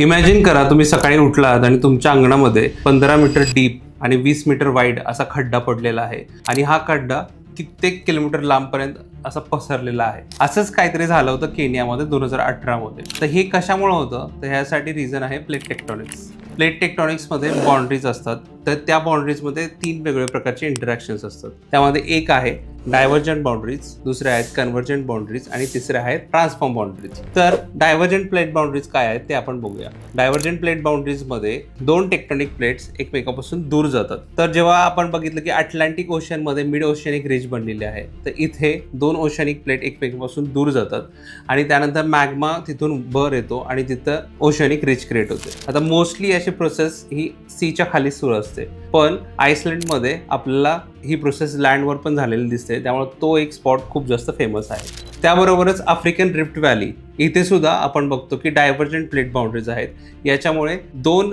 Imagine करा तुम्ही सकाळी उठलात आणि तुमच्या अंगणामध्ये 15 मीटर डीप आणि 20 मीटर वाईड असा खड्डा पडलेला आहे आणि हा खड्डा कित्येक किलोमीटर लांबपर्यंत असा पसरलेला आहे। असंच काहीतरी झालं होतं केनियामध्ये 2018 मध्ये। तर हे कशामुळे होतं तर ह्यासाठी रिझन आहे प्लेट टेक्टोनिक्स। प्लेट टेक्टोनिक्स मध्ये बाउंड्रीज असतात, तर त्या बाउंड्रीज मध्ये 3 वेगवेगळ्या प्रकारचे इंटरॅक्शन्स असतात। त्यामध्ये एक आहे डायव्हर्जंट बाउंड्रीज, दुसरे आहेत कन्व्हर्जंट बाउंड्रीज आणि तिसरे आहेत ट्रान्सफॉर्म बाउंड्रीज। तर डायव्हर्जंट प्लेट बाउंड्रीज काय आहेत ते आपण बघूया। डायव्हर्जंट प्लेट बाउंड्रीज मध्ये दोन टेक्टोनिक प्लेट्स एकमेकांपासून दूर जातात। तर जेव्हा आपण बघितलं की अटलांटिक ओशन मध्ये मिड ओशियनिक रिज बनलेली आहे, तर इथे दोन ओशियनिक प्लेट एकमेकांपासून दूर जातात आणि त्यानंतर मॅग्मा तिथून वर येतो आणि तिथं ओशियनिक रिज क्रिएट होते। आता मोस्टली अशी प्रोसेस ही सीच्या खाली सुरू असते, पण आइसलँड मध्ये आपल्याला ही प्रोसेस लँडवर पण झालेली दिसते, त्यामुळे तो एक स्पॉट खूप जास्त फेमस आहे। त्याबरोबरच आफ्रिकन रिफ्ट व्हॅली इथे सुद्धा आपण बघतो की डायव्हर्जंट प्लेट बाउंड्रीज आहेत। याच्यामुळे दोन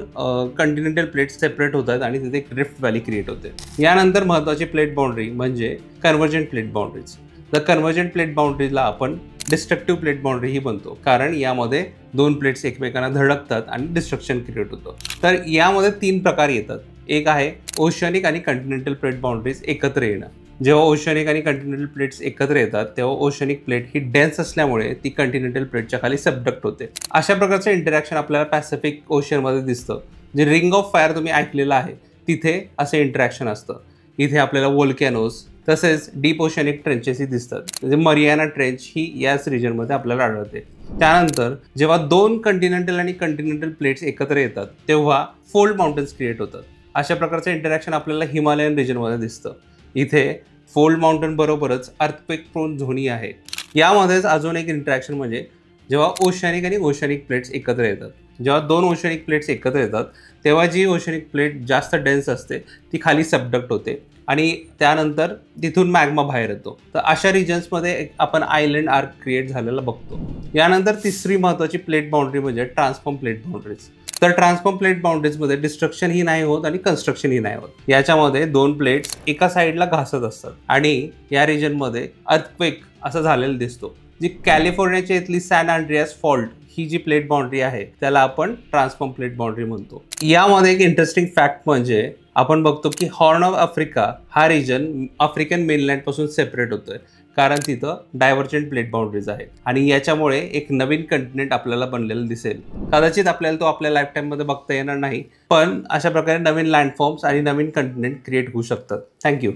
कंटिनेंटल प्लेट सेपरेट होतात आणि तिथे एक रिफ्ट व्हॅली क्रिएट होते। यानंतर महत्त्वाची प्लेट बाउंड्री म्हणजे कन्व्हर्जंट प्लेट बाउंड्रीज। तर कन्व्हर्जंट प्लेट बाउंड्रीजला आपण डिस्ट्रक्टिव्ह प्लेट बाउंड्री ही बनतो, कारण यामध्ये दोन प्लेट्स एकमेकांना धडकतात आणि डिस्ट्रक्शन क्रिएट होतं। तर यामध्ये 3 प्रकार येतात। एक आहे ओशियनिक आणि कंटिनेंटल प्लेट बाउंड्रीज एकत्र येणं। जेव्हा ओशियनिक आणि कंटिनेंटल प्लेट्स एकत्र येतात तेव्हा ओशियनिक प्लेट ही डेन्स असल्यामुळे ती कंटिनेंटल प्लेटच्या खाली सबडक्ट होते। अशा प्रकारचं इंटरॅक्शन आपल्याला पॅसिफिक ओशियनमध्ये दिसतं। जे रिंग ऑफ फायर तुम्ही ऐकलेलं आहे तिथे असे इंटरॅक्शन असतं। इथे आपल्याला वोल्कॅनोज तसेच डीप ओशियनिक ट्रेंचेसही दिसतात, म्हणजे मरियाना ट्रेंच ही याच रिजनमध्ये आपल्याला आढळते। त्यानंतर जेव्हा दोन कंटिनेंटल आणि कंटिनेंटल प्लेट्स एकत्र येतात तेव्हा फोल्ड माउंटन्स क्रिएट होतात। अशा प्रकारचं इंटरॅक्शन आपल्याला हिमालयन रिजनमध्ये दिसतं। इथे फोल्ड माउंटन बरोबरच अर्थक्वेक प्रोन झोनही आहे। यामध्येच अजून एक इंटरॅक्शन म्हणजे जेव्हा ओशियनिक आणि ओशियनिक प्लेट्स एकत्र येतात, जेव्हा दोन ओशियनिक प्लेट्स एकत्र येतात तेव्हा जी ओशियनिक प्लेट जास्त डेन्स असते ती खाली सबडक्ट होते आणि त्यानंतर तिथून मॅग्मा बाहेर येतो। तर अशा रिजन्समध्ये आपण आयलंड आर्क क्रिएट झालेला बघतो। यानंतर तिसरी महत्त्वाची प्लेट बाउंड्री म्हणजे ट्रान्सफॉर्म प्लेट बाउंड्रीज। तर ट्रान्सफॉर्म प्लेट बाउंड्रीजमध्ये डिस्ट्रक्शन ही नाही होत आणि कन्स्ट्रक्शन ही नाही होत। याच्यामध्ये दोन प्लेट्स एका साईडला घासत असतात आणि या रिजनमध्ये अर्थक्वेक असं झालेलं दिसतो। जी कॅलिफोर्नियाच्या इथली सॅन अँड्रियास फॉल्ट ही जी प्लेट बाउंड्री आहे त्याला आपण ट्रान्सफॉर्म प्लेट बाउंड्री म्हणतो। यामध्ये एक इंटरेस्टिंग फॅक्ट म्हणजे आपण बघतो की हॉर्न ऑफ आफ्रिका हा रिजन आफ्रिकन मेनलँड पासून सेपरेट होतोय, कारण तिथं डायव्हर्जंट प्लेट बाउंड्रीज आहेत आणि याच्यामुळे एक नवीन कंटिनेंट आपल्याला बनलेलं दिसेल। कदाचित आपल्याला तो आपल्या लाईफ टाइम मध्ये बघता येणार नाही, पण अशा प्रकारे नवीन लँडफॉर्म्स आणि नवीन कंटिनेंट क्रिएट होऊ शकतात। थँक्यू।